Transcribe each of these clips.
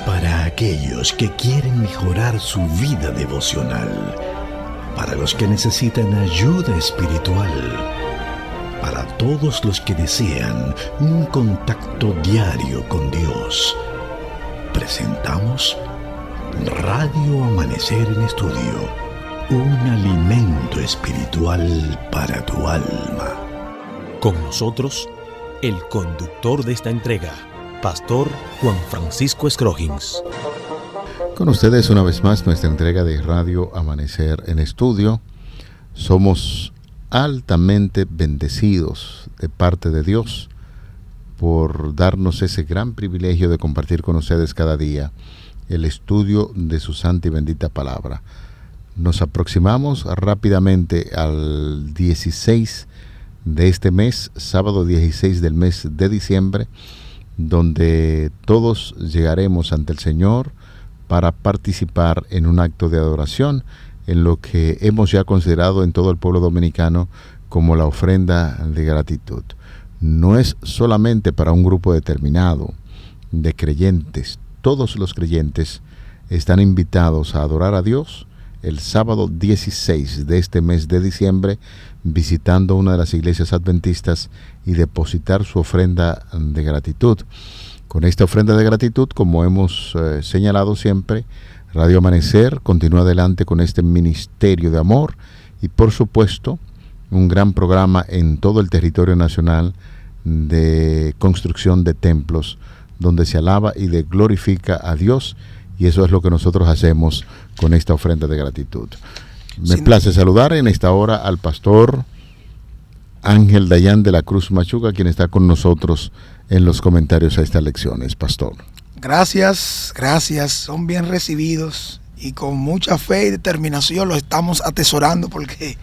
Para aquellos que quieren mejorar su vida devocional, para los que necesitan ayuda espiritual, para todos los que desean un contacto diario con Dios, presentamos Radio Amanecer en Estudio, un alimento espiritual para tu alma. Con nosotros, el conductor de esta entrega, Pastor Juan Francisco Scroggins. Con ustedes una vez más nuestra entrega de Radio Amanecer en Estudio. Somos altamente bendecidos de parte de Dios por darnos ese gran privilegio de compartir con ustedes cada día el estudio de su santa y bendita palabra. Nos aproximamos rápidamente al 16 de este mes, sábado 16 del mes de diciembre, donde todos llegaremos ante el Señor para participar en un acto de adoración en lo que hemos ya considerado en todo el pueblo dominicano como la ofrenda de gratitud. No es solamente para un grupo determinado de creyentes. Todos los creyentes están invitados a adorar a Dios el sábado 16 de este mes de diciembre, visitando una de las iglesias adventistas y depositar su ofrenda de gratitud. Con esta ofrenda de gratitud, como hemos señalado siempre, Radio Amanecer continúa adelante con este ministerio de amor y, por supuesto, un gran programa en todo el territorio nacional de construcción de templos, donde se alaba y glorifica a Dios, y eso es lo que nosotros hacemos con esta ofrenda de gratitud. Me place saludar en esta hora al pastor Ángel Dayan de la Cruz Machuca, quien está con nosotros en los comentarios a estas lecciones. Pastor. Gracias, son bien recibidos y con mucha fe y determinación los estamos atesorando, porque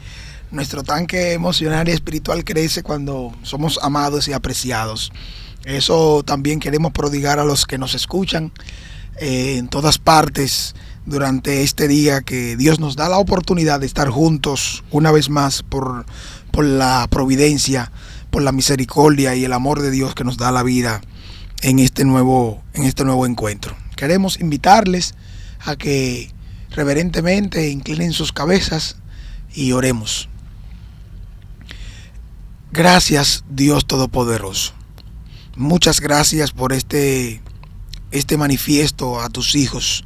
nuestro tanque emocional y espiritual crece cuando somos amados y apreciados. Eso también queremos prodigar a los que nos escuchan en todas partes durante este día, que Dios nos da la oportunidad de estar juntos una vez más por la providencia, por la misericordia y el amor de Dios que nos da la vida en este nuevo encuentro. Queremos invitarles a que reverentemente inclinen sus cabezas y oremos. Gracias, Dios Todopoderoso. Muchas gracias por este manifiesto a tus hijos.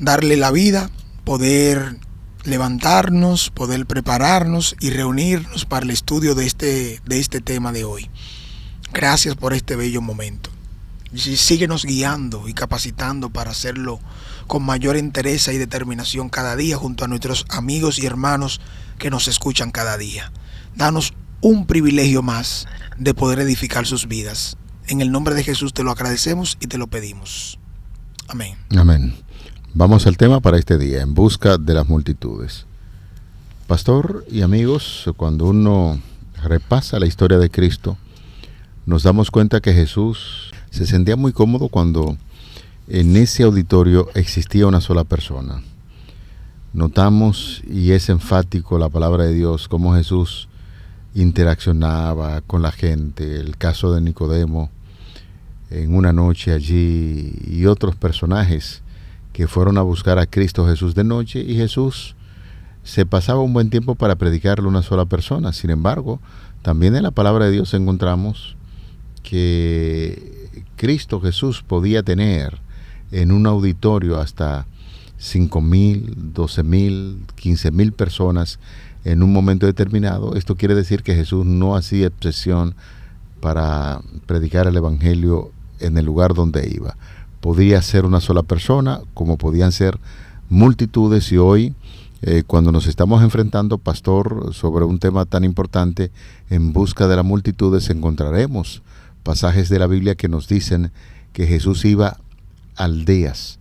Darle la vida, poder levantarnos, poder prepararnos y reunirnos para el estudio de este tema de hoy. Gracias por este bello momento. Y síguenos guiando y capacitando para hacerlo con mayor entereza y determinación cada día, junto a nuestros amigos y hermanos que nos escuchan cada día. Danos un privilegio más de poder edificar sus vidas. En el nombre de Jesús te lo agradecemos y te lo pedimos. Amén. Amén. Vamos al tema para este día, en busca de las multitudes. Pastor y amigos, cuando uno repasa la historia de Cristo, nos damos cuenta que Jesús se sentía muy cómodo cuando en ese auditorio existía una sola persona. Notamos, y es enfático la palabra de Dios, cómo Jesús interaccionaba con la gente. El caso de Nicodemo en una noche allí, y otros personajes que fueron a buscar a Cristo Jesús de noche, y Jesús se pasaba un buen tiempo para predicarle a una sola persona. Sin embargo, también en la palabra de Dios encontramos que Cristo Jesús podía tener en un auditorio hasta 5,000, 12,000, 15,000 personas en un momento determinado. Esto quiere decir que Jesús no hacía excepción para predicar el evangelio en el lugar donde iba. Podía ser una sola persona, como podían ser multitudes, y hoy, cuando nos estamos enfrentando, pastor, sobre un tema tan importante, en busca de las multitudes, encontraremos pasajes de la Biblia que nos dicen que Jesús iba a aldeas,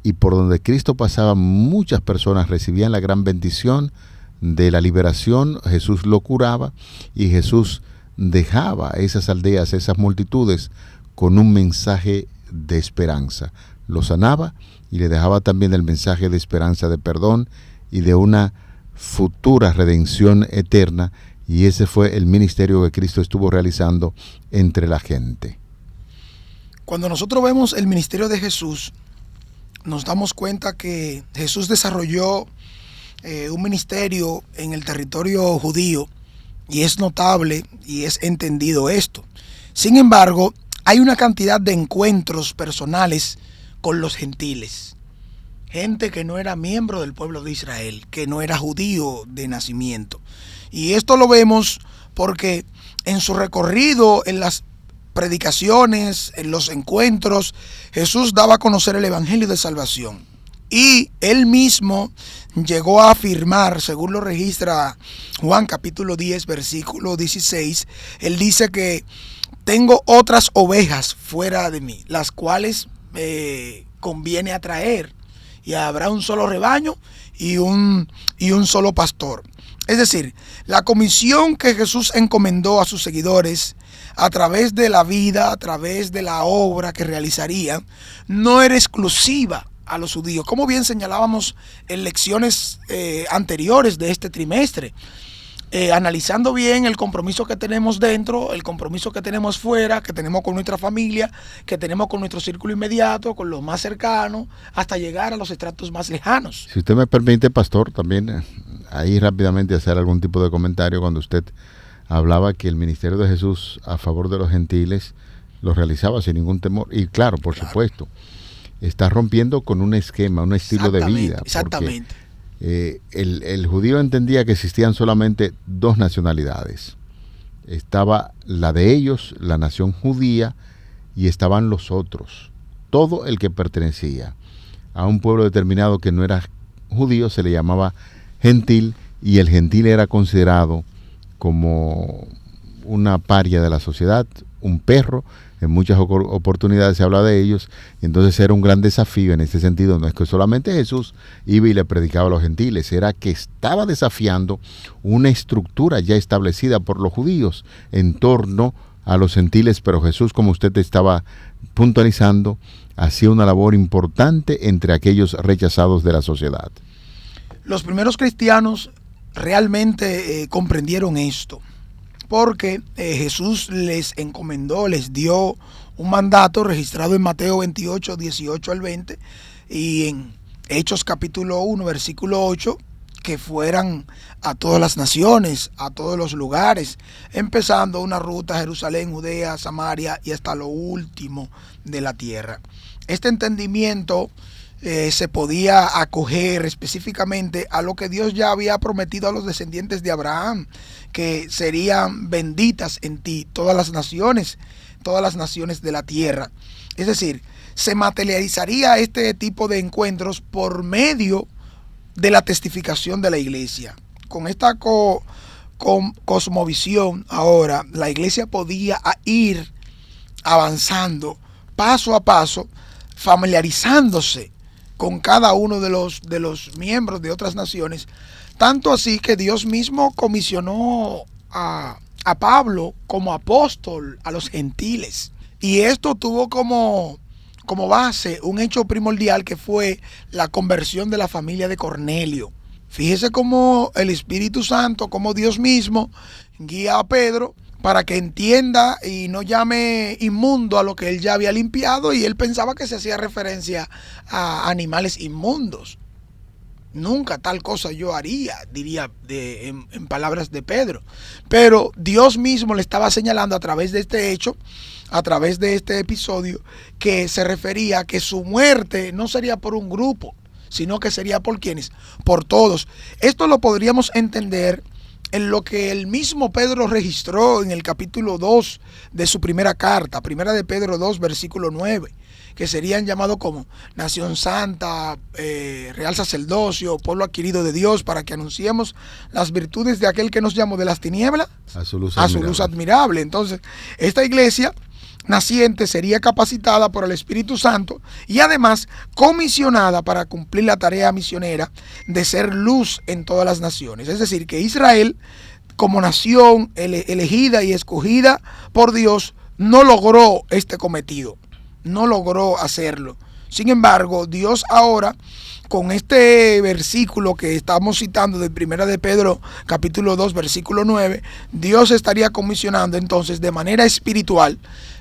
y por donde Cristo pasaba, muchas personas recibían la gran bendición de la liberación. Jesús lo curaba, y Jesús dejaba esas aldeas, esas multitudes, con un mensaje de esperanza. Lo sanaba y le dejaba también el mensaje de esperanza, de perdón y de una futura redención eterna, y ese fue el ministerio que Cristo estuvo realizando entre la gente. Cuando nosotros vemos el ministerio de Jesús, nos damos cuenta que Jesús desarrolló un ministerio en el territorio judío, y es notable y es entendido esto. Sin embargo, hay una cantidad de encuentros personales con los gentiles. Gente que no era miembro del pueblo de Israel, que no era judío de nacimiento. Y esto lo vemos porque en su recorrido, en las predicaciones, en los encuentros, Jesús daba a conocer el evangelio de salvación. Y él mismo llegó a afirmar, según lo registra Juan capítulo 10, versículo 16, él dice que tengo otras ovejas fuera de mí, las cuales conviene atraer, y habrá un solo rebaño y un solo pastor. Es decir, la comisión que Jesús encomendó a sus seguidores a través de la vida, a través de la obra que realizarían, no era exclusiva a los judíos, como bien señalábamos en lecciones anteriores de este trimestre, analizando bien el compromiso que tenemos dentro, el compromiso que tenemos fuera, que tenemos con nuestra familia, que tenemos con nuestro círculo inmediato, con los más cercanos, hasta llegar a los estratos más lejanos. Si usted me permite, pastor, también ahí rápidamente hacer algún tipo de comentario cuando usted hablaba que el ministerio de Jesús a favor de los gentiles lo realizaba sin ningún temor, y claro, por supuesto, está rompiendo con un esquema, un estilo de vida. Exactamente. El judío entendía que existían solamente dos nacionalidades. Estaba la de ellos, la nación judía, y estaban los otros. Todo el que pertenecía a un pueblo determinado que no era judío se le llamaba gentil, y el gentil era considerado como una paria de la sociedad, un perro. En muchas oportunidades se habla de ellos, y entonces era un gran desafío en este sentido. No es que solamente Jesús iba y le predicaba a los gentiles, era que estaba desafiando una estructura ya establecida por los judíos en torno a los gentiles, pero Jesús, como usted estaba puntualizando, hacía una labor importante entre aquellos rechazados de la sociedad. Los primeros cristianos realmente comprendieron esto, porque Jesús les encomendó, les dio un mandato registrado en Mateo 28, 18 al 20, y en Hechos capítulo 1, versículo 8, que fueran a todas las naciones, a todos los lugares, empezando una ruta a Jerusalén, Judea, Samaria y hasta lo último de la tierra. Este entendimiento se podía acoger específicamente a lo que Dios ya había prometido a los descendientes de Abraham, que serían benditas en ti todas las naciones de la tierra. Es decir, se materializaría este tipo de encuentros por medio de la testificación de la iglesia. Con esta cosmovisión ahora, la iglesia podía ir avanzando paso a paso, familiarizándose con cada uno de los miembros de otras naciones, tanto así que Dios mismo comisionó a Pablo como apóstol a los gentiles. Y esto tuvo como base un hecho primordial, que fue la conversión de la familia de Cornelio. Fíjese cómo el Espíritu Santo, como Dios mismo, guía a Pedro para que entienda y no llame inmundo a lo que él ya había limpiado, y él pensaba que se hacía referencia a animales inmundos. Nunca tal cosa yo haría, diría en palabras de Pedro. Pero Dios mismo le estaba señalando a través de este hecho, a través de este episodio, que se refería a que su muerte no sería por un grupo, sino que sería por ¿quiénes? Por todos. Esto lo podríamos entender en lo que el mismo Pedro registró en el capítulo 2 de su primera carta, primera de Pedro 2, versículo 9, que serían llamados como nación santa, real sacerdocio, pueblo adquirido de Dios, para que anunciemos las virtudes de aquel que nos llamó de las tinieblas a su luz admirable. Entonces, esta iglesia naciente sería capacitada por el Espíritu Santo y además comisionada para cumplir la tarea misionera de ser luz en todas las naciones. Es decir, que Israel, como nación elegida y escogida por Dios, no logró este cometido, no logró hacerlo, Sin embargo, Dios ahora, con este versículo que estamos citando de Primera de Pedro, capítulo 2, versículo 9, Dios estaría comisionando entonces de manera espiritual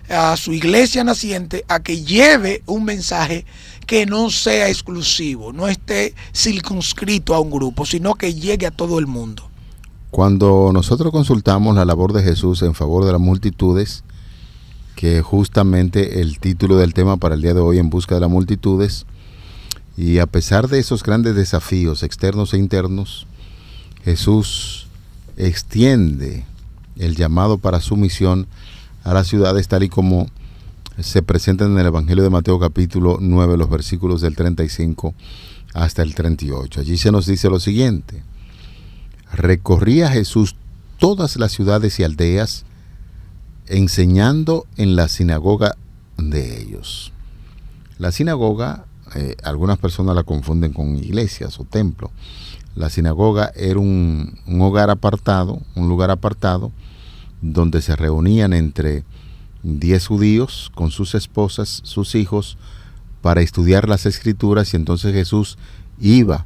a su iglesia naciente a que lleve un mensaje que no sea exclusivo, no esté circunscrito a un grupo, sino que llegue a todo el mundo. Cuando nosotros consultamos la labor de Jesús en favor de las multitudes, que justamente el título del tema para el día de hoy, En busca de las multitudes, y a pesar de esos grandes desafíos externos e internos, Jesús extiende el llamado para su misión a las ciudades tal y como se presenta en el Evangelio de Mateo capítulo 9, los versículos del 35 hasta el 38. Allí se nos dice lo siguiente: recorría Jesús todas las ciudades y aldeas, enseñando en la sinagoga de ellos. La sinagoga, algunas personas la confunden con iglesias o templo. La sinagoga era un hogar apartado, un lugar apartado, donde se reunían entre 10 judíos con sus esposas, sus hijos, para estudiar las escrituras, y entonces Jesús iba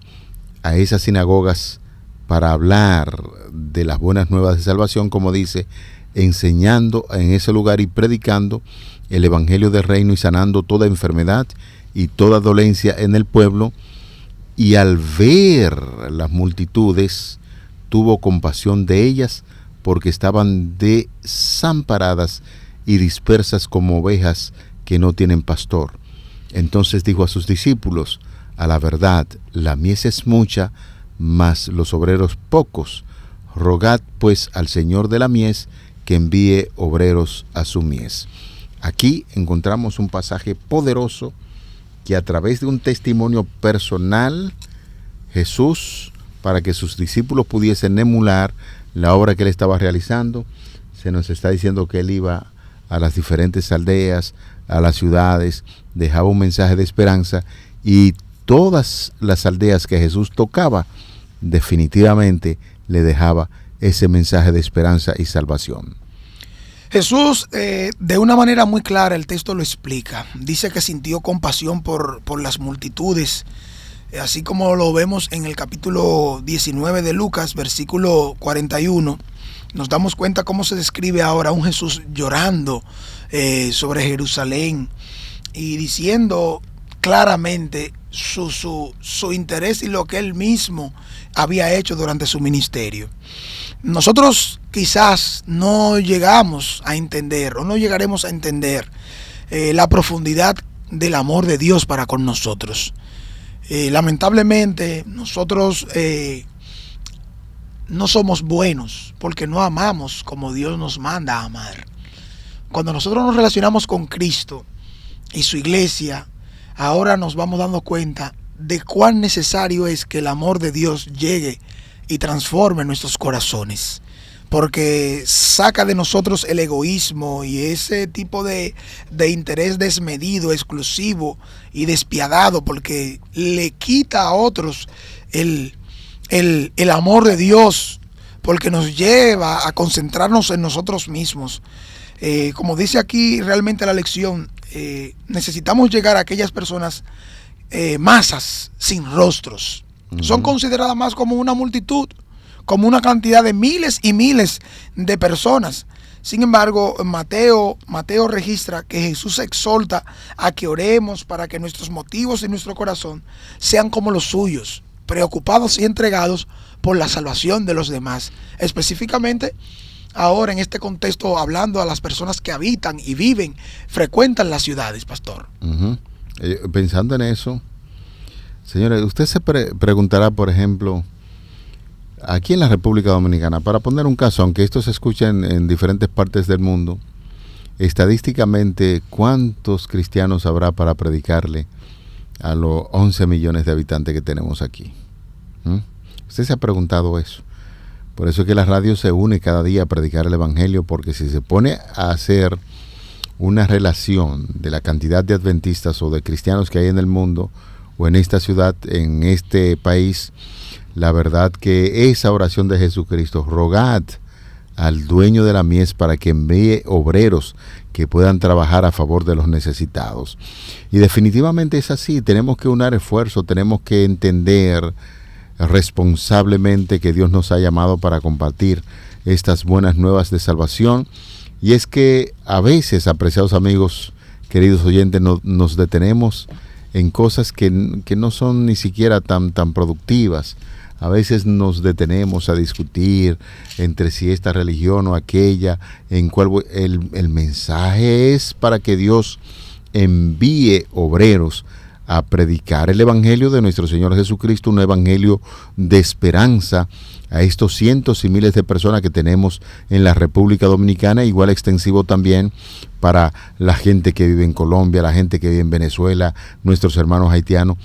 a esas sinagogas para hablar de las buenas nuevas de salvación, como dice, enseñando en ese lugar y predicando el evangelio del reino y sanando toda enfermedad y toda dolencia en el pueblo. Y al ver las multitudes, tuvo compasión de ellas, porque estaban desamparadas y dispersas como ovejas que no tienen pastor. Entonces dijo a sus discípulos: a la verdad, la mies es mucha, mas los obreros pocos. Rogad pues al Señor de la mies que envíe obreros a su mies. Aquí encontramos un pasaje poderoso que, a través de un testimonio personal, Jesús, para que sus discípulos pudiesen emular la obra que él estaba realizando, se nos está diciendo que él iba a las diferentes aldeas, a las ciudades, dejaba un mensaje de esperanza, y todas las aldeas que Jesús tocaba, definitivamente le dejaba ese mensaje de esperanza y salvación. Jesús, de una manera muy clara, el texto lo explica. Dice que sintió compasión por las multitudes, así como lo vemos en el capítulo 19 de Lucas, versículo 41. Nos damos cuenta cómo se describe ahora un Jesús llorando sobre Jerusalén y diciendo claramente su interés y lo que él mismo había hecho durante su ministerio. Nosotros quizás no llegamos a entender o no llegaremos a entender la profundidad del amor de Dios para con nosotros. Lamentablemente nosotros no somos buenos porque no amamos como Dios nos manda a amar. Cuando nosotros nos relacionamos con Cristo y su iglesia, ahora nos vamos dando cuenta de cuán necesario es que el amor de Dios llegue y transforme nuestros corazones, porque saca de nosotros el egoísmo y ese tipo de interés desmedido, exclusivo y despiadado, porque le quita a otros el amor de Dios, porque nos lleva a concentrarnos en nosotros mismos. Como dice aquí realmente la lección, necesitamos llegar a aquellas personas, masas sin rostros. Son consideradas más como una multitud, como una cantidad de miles y miles de personas. Sin embargo, Mateo registra que Jesús exhorta a que oremos para que nuestros motivos y nuestro corazón sean como los suyos, preocupados y entregados por la salvación de los demás. Específicamente, ahora en este contexto, hablando a las personas que habitan y viven, frecuentan las ciudades, pastor. Pensando en eso, señores, usted se preguntará, por ejemplo, aquí en la República Dominicana, para poner un caso, aunque esto se escucha en diferentes partes del mundo, estadísticamente, ¿cuántos cristianos habrá para predicarle a los 11 millones de habitantes que tenemos aquí? ¿Usted se ha preguntado eso? Por eso es que la radio se une cada día a predicar el evangelio, porque si se pone a hacer una relación de la cantidad de adventistas o de cristianos que hay en el mundo, o en esta ciudad, en este país, la verdad que esa oración de Jesucristo, rogad al dueño de la mies para que envíe obreros que puedan trabajar a favor de los necesitados. Y definitivamente es así, tenemos que unar esfuerzos, tenemos que entender responsablemente que Dios nos ha llamado para compartir estas buenas nuevas de salvación. Y es que a veces, apreciados amigos, queridos oyentes, nos detenemos en cosas que no son ni siquiera tan productivas. A veces nos detenemos a discutir entre si esta religión o aquella, en cuál el mensaje es para que Dios envíe obreros a predicar el evangelio de nuestro Señor Jesucristo, un evangelio de esperanza a estos cientos y miles de personas que tenemos en la República Dominicana, igual extensivo también para la gente que vive en Colombia, la gente que vive en Venezuela, nuestros hermanos haitianos.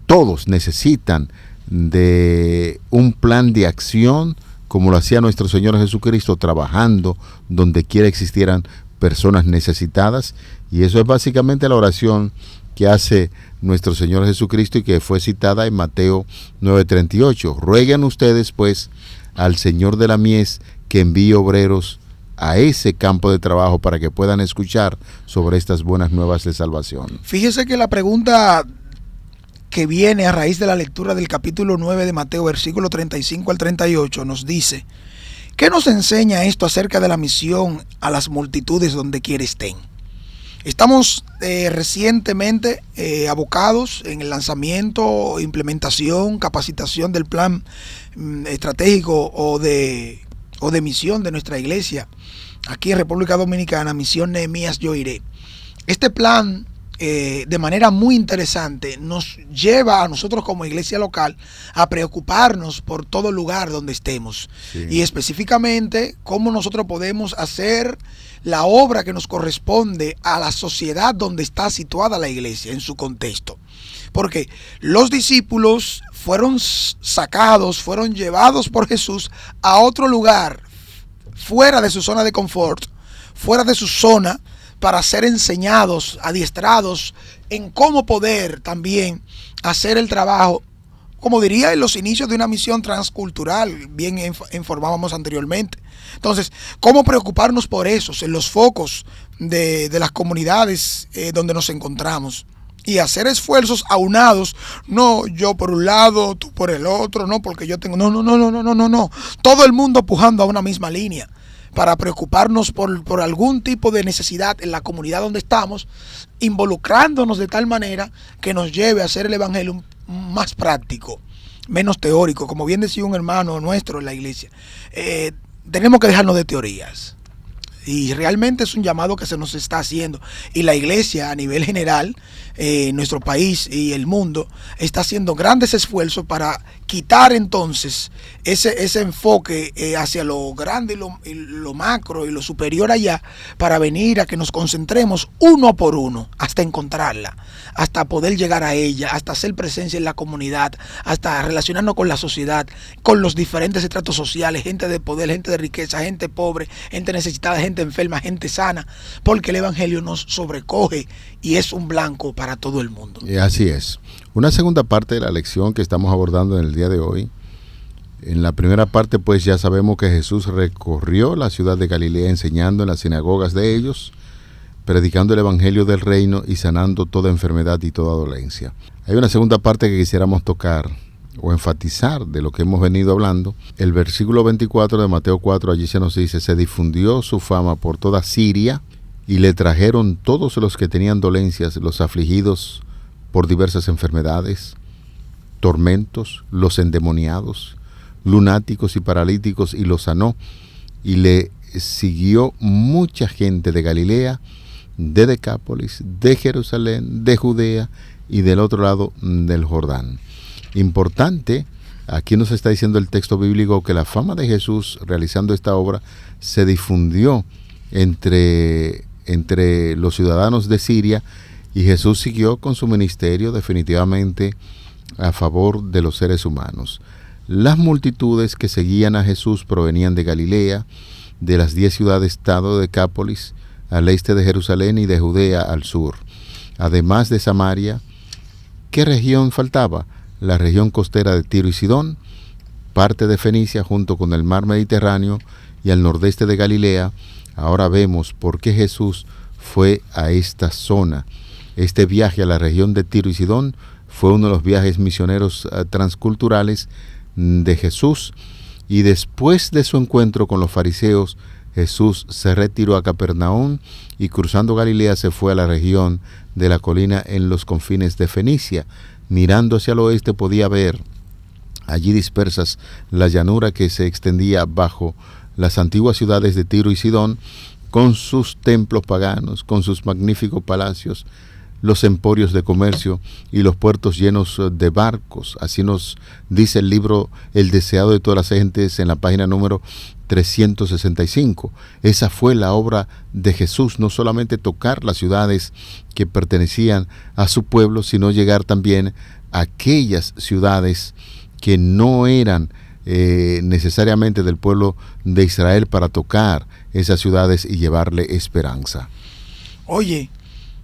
Todos necesitan de un plan de acción como lo hacía nuestro Señor Jesucristo, trabajando donde quiera existieran personas necesitadas, y eso es básicamente la oración que hace nuestro Señor Jesucristo y que fue citada en Mateo 9:38. Rueguen ustedes pues al Señor de la mies que envíe obreros a ese campo de trabajo para que puedan escuchar sobre estas buenas nuevas de salvación. Fíjese que la pregunta que viene a raíz de la lectura del capítulo 9 de Mateo, versículo 35 al 38, nos dice: ¿qué nos enseña esto acerca de la misión a las multitudes donde quiera estén? Estamos recientemente abocados en el lanzamiento, implementación, capacitación del plan estratégico o de misión de nuestra iglesia aquí en República Dominicana, Misión Nehemías Yo Iré. Este plan, de manera muy interesante, nos lleva a nosotros como iglesia local a preocuparnos por todo lugar donde estemos. Sí. Y específicamente cómo nosotros podemos hacer la obra que nos corresponde a la sociedad donde está situada la iglesia en su contexto. Porque los discípulos fueron sacados, fueron llevados por Jesús a otro lugar, fuera de su zona de confort, fuera de su zona, para ser enseñados, adiestrados en cómo poder también hacer el trabajo, como diría, en los inicios de una misión transcultural, bien informábamos anteriormente. Entonces, ¿cómo preocuparnos por eso, en los focos de las comunidades donde nos encontramos? Y hacer esfuerzos aunados, no yo por un lado, tú por el otro, no porque yo tengo, no. Todo el mundo pujando a una misma línea, para preocuparnos por algún tipo de necesidad en la comunidad donde estamos, involucrándonos de tal manera que nos lleve a hacer el evangelio más práctico, menos teórico. Como bien decía un hermano nuestro en la iglesia, tenemos que dejarnos de teorías. Y realmente es un llamado que se nos está haciendo. Y la iglesia a nivel general, nuestro país y el mundo, está haciendo grandes esfuerzos para quitar entonces ese enfoque hacia lo grande y lo macro y lo superior allá, para venir a que nos concentremos uno por uno hasta encontrarla, hasta poder llegar a ella, hasta hacer presencia en la comunidad, hasta relacionarnos con la sociedad, con los diferentes estratos sociales, gente de poder, gente de riqueza, gente pobre, gente necesitada, gente enferma, gente sana, porque el evangelio nos sobrecoge y es un blanco para todo el mundo. Y así es. Una segunda parte de la lección que estamos abordando en el día de hoy. En la primera parte, pues ya sabemos que Jesús recorrió la ciudad de Galilea enseñando en las sinagogas de ellos, predicando el evangelio del reino y sanando toda enfermedad y toda dolencia. Hay una segunda parte que quisiéramos tocar o enfatizar de lo que hemos venido hablando. El versículo 24 de Mateo 4, allí se nos dice: se difundió su fama por toda Siria y le trajeron todos los que tenían dolencias, los afligidos por diversas enfermedades, tormentos, los endemoniados, lunáticos y paralíticos, y los sanó. Y le siguió mucha gente de Galilea, de Decápolis, de Jerusalén, de Judea y del otro lado del Jordán. Importante, aquí nos está diciendo el texto bíblico que la fama de Jesús realizando esta obra se difundió entre los ciudadanos de Siria, y Jesús siguió con su ministerio definitivamente a favor de los seres humanos. Las multitudes que seguían a Jesús provenían de Galilea, de las 10 ciudades-estado de Decápolis, al este de Jerusalén, y de Judea al sur. Además de Samaria, ¿qué región faltaba? La región costera de Tiro y Sidón, parte de Fenicia junto con el mar Mediterráneo y al nordeste de Galilea, ahora vemos por qué Jesús fue a esta zona. Este viaje a la región de Tiro y Sidón fue uno de los viajes misioneros transculturales de Jesús, y después de su encuentro con los fariseos, Jesús se retiró a Capernaum y cruzando Galilea se fue a la región de la colina en los confines de Fenicia. Mirando hacia el oeste podía ver allí dispersas la llanura que se extendía bajo las antiguas ciudades de Tiro y Sidón, con sus templos paganos, con sus magníficos palacios, los emporios de comercio y los puertos llenos de barcos. Así nos dice el libro El deseado de todas las gentes en la página número 365. Esa fue la obra de Jesús, no solamente tocar las ciudades que pertenecían a su pueblo, sino llegar también a aquellas ciudades que no eran necesariamente del pueblo de Israel, para tocar esas ciudades y llevarle esperanza. Oye,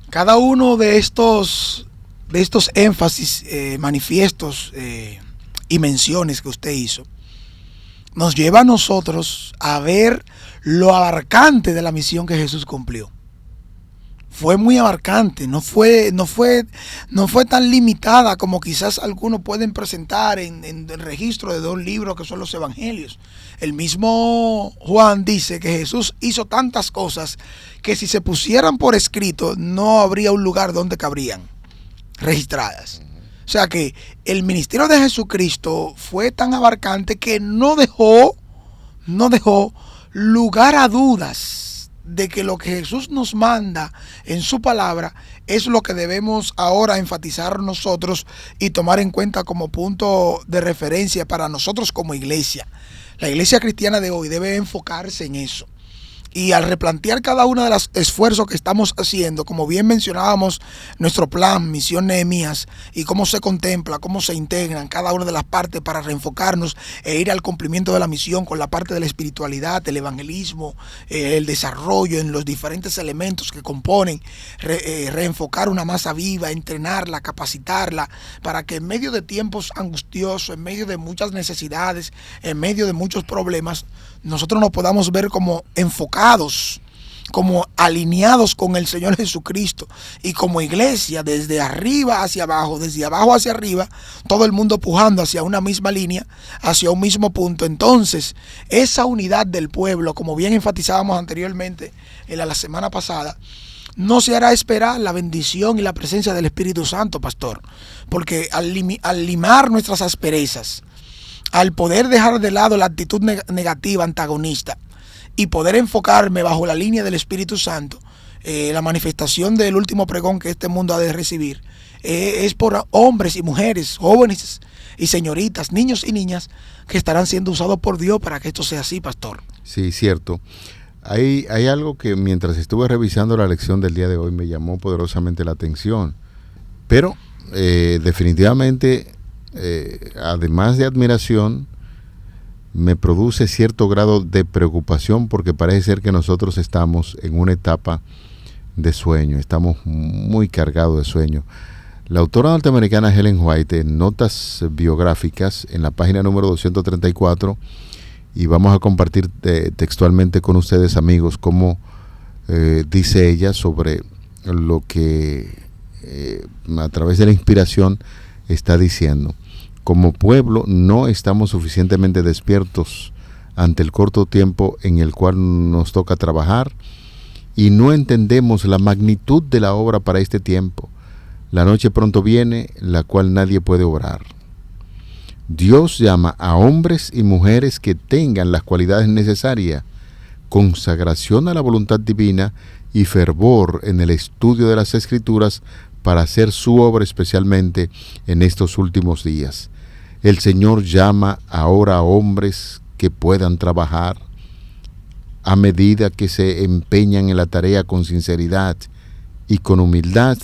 cada uno de estos énfasis, manifiestos y menciones que usted hizo, nos lleva a nosotros a ver lo abarcante de la misión que Jesús cumplió. Fue muy abarcante, no fue tan limitada como quizás algunos pueden presentar en el registro de 2 libros que son los evangelios. El mismo Juan dice que Jesús hizo tantas cosas que si se pusieran por escrito no habría un lugar donde cabrían registradas. O sea que el ministerio de Jesucristo fue tan abarcante que no dejó lugar a dudas de que lo que Jesús nos manda en su palabra es lo que debemos ahora enfatizar nosotros y tomar en cuenta como punto de referencia para nosotros como iglesia. La iglesia cristiana de hoy debe enfocarse en eso. Y al replantear cada uno de los esfuerzos que estamos haciendo, como bien mencionábamos, nuestro plan, Misión Nehemías, y cómo se contempla, cómo se integran cada una de las partes para reenfocarnos e ir al cumplimiento de la misión con la parte de la espiritualidad, el evangelismo, el desarrollo en los diferentes elementos que componen, reenfocar una masa viva, entrenarla, capacitarla, para que en medio de tiempos angustiosos, en medio de muchas necesidades, en medio de muchos problemas, nosotros nos podamos ver como enfocados, como alineados con el Señor Jesucristo, y como iglesia desde arriba hacia abajo, desde abajo hacia arriba, todo el mundo pujando hacia una misma línea, hacia un mismo punto. Entonces, esa unidad del pueblo, como bien enfatizábamos anteriormente en la semana pasada, no se hará esperar la bendición y la presencia del Espíritu Santo, pastor, porque al limar nuestras asperezas, al poder dejar de lado la actitud negativa, antagonista, y poder enfocarme bajo la línea del Espíritu Santo, la manifestación del último pregón que este mundo ha de recibir, es por hombres y mujeres, jóvenes y señoritas, niños y niñas, que estarán siendo usados por Dios para que esto sea así, pastor. Sí, cierto. Hay algo que mientras estuve revisando la lección del día de hoy me llamó poderosamente la atención, pero definitivamente, además de admiración, me produce cierto grado de preocupación, porque parece ser que nosotros estamos en una etapa de sueño, estamos muy cargados de sueño. La autora norteamericana Ellen White, en notas biográficas en la página número 234, y vamos a compartir textualmente con ustedes, amigos, cómo dice ella sobre lo que a través de la inspiración está diciendo. Como pueblo no estamos suficientemente despiertos ante el corto tiempo en el cual nos toca trabajar, y no entendemos la magnitud de la obra para este tiempo. La noche pronto viene, la cual nadie puede obrar. Dios llama a hombres y mujeres que tengan las cualidades necesarias, consagración a la voluntad divina y fervor en el estudio de las Escrituras para hacer su obra, especialmente en estos últimos días. El Señor llama ahora a hombres que puedan trabajar a medida que se empeñan en la tarea con sinceridad y con humildad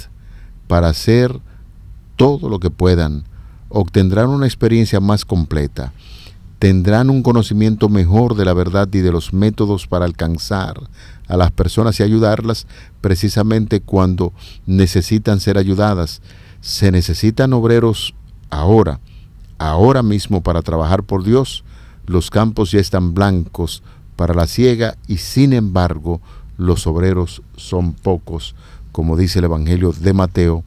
para hacer todo lo que puedan. Obtendrán una experiencia más completa, tendrán un conocimiento mejor de la verdad y de los métodos para alcanzar a las personas y ayudarlas precisamente cuando necesitan ser ayudadas. Se necesitan obreros ahora mismo para trabajar por Dios. Los campos ya están blancos para la siega y sin embargo los obreros son pocos, como dice el Evangelio de Mateo.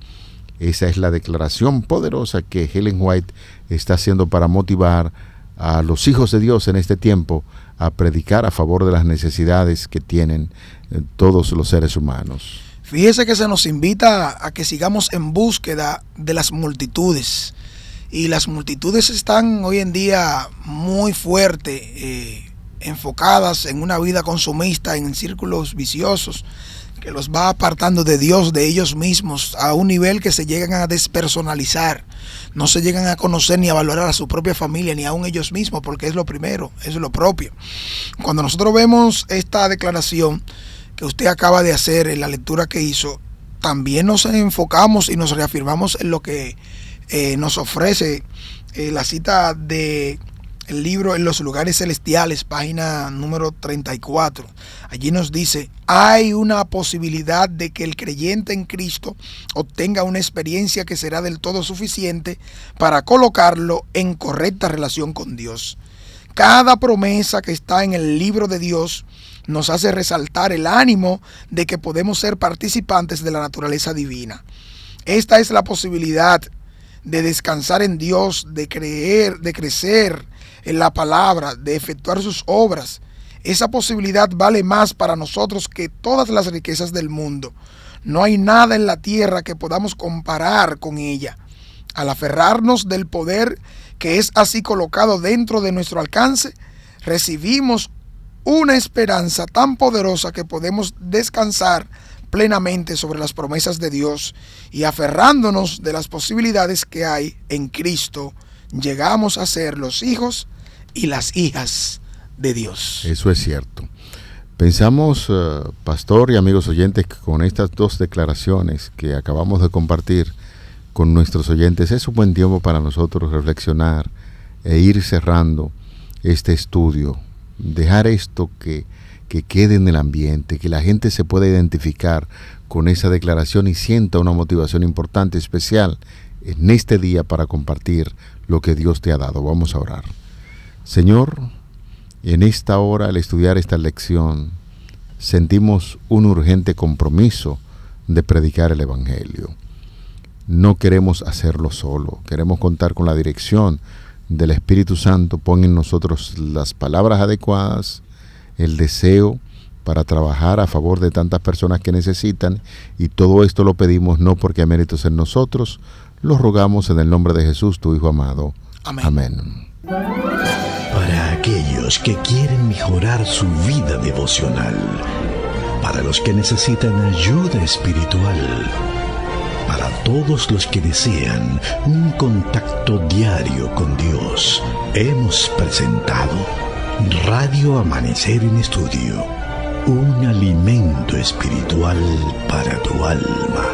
Esa es la declaración poderosa que Ellen White está haciendo para motivar a los hijos de Dios en este tiempo a predicar a favor de las necesidades que tienen todos los seres humanos. Fíjese que se nos invita a que sigamos en búsqueda de las multitudes. Y las multitudes están hoy en día muy fuertes, enfocadas en una vida consumista, en círculos viciosos, que los va apartando de Dios, de ellos mismos, a un nivel que se llegan a despersonalizar. No se llegan a conocer ni a valorar a su propia familia, ni aún ellos mismos, porque es lo primero, es lo propio. Cuando nosotros vemos esta declaración que usted acaba de hacer en la lectura que hizo, también nos enfocamos y nos reafirmamos en lo que nos ofrece la cita de el libro En los lugares celestiales, página número 34. Allí nos dice: hay una posibilidad de que el creyente en Cristo obtenga una experiencia que será del todo suficiente para colocarlo en correcta relación con Dios. Cada promesa que está en el libro de Dios nos hace resaltar el ánimo de que podemos ser participantes de la naturaleza divina. Esta es la posibilidad de descansar en Dios, de creer, de crecer en la palabra, de efectuar sus obras. Esa posibilidad vale más para nosotros que todas las riquezas del mundo. No hay nada en la tierra que podamos comparar con ella. Al aferrarnos del poder que es así colocado dentro de nuestro alcance, recibimos una esperanza tan poderosa que podemos descansar plenamente sobre las promesas de Dios, y aferrándonos de las posibilidades que hay en Cristo, llegamos a ser los hijos y las hijas de Dios. Eso es cierto. Pensamos, pastor y amigos oyentes, que con estas dos declaraciones que acabamos de compartir con nuestros oyentes, es un buen tiempo para nosotros reflexionar e ir cerrando este estudio, dejar esto que quede en el ambiente, que la gente se pueda identificar con esa declaración y sienta una motivación importante, especial en este día para compartir lo que Dios te ha dado. Vamos a orar. Señor, en esta hora, al estudiar esta lección, sentimos un urgente compromiso de predicar el Evangelio. No queremos hacerlo solo, queremos contar con la dirección del Espíritu Santo. Pon en nosotros las palabras adecuadas, el deseo para trabajar a favor de tantas personas que necesitan, y todo esto lo pedimos no porque hay méritos en nosotros, lo rogamos en el nombre de Jesús, tu Hijo amado. Amén. Amén. Para aquellos que quieren mejorar su vida devocional, para los que necesitan ayuda espiritual, para todos los que desean un contacto diario con Dios, hemos presentado Radio Amanecer en Estudio, un alimento espiritual para tu alma.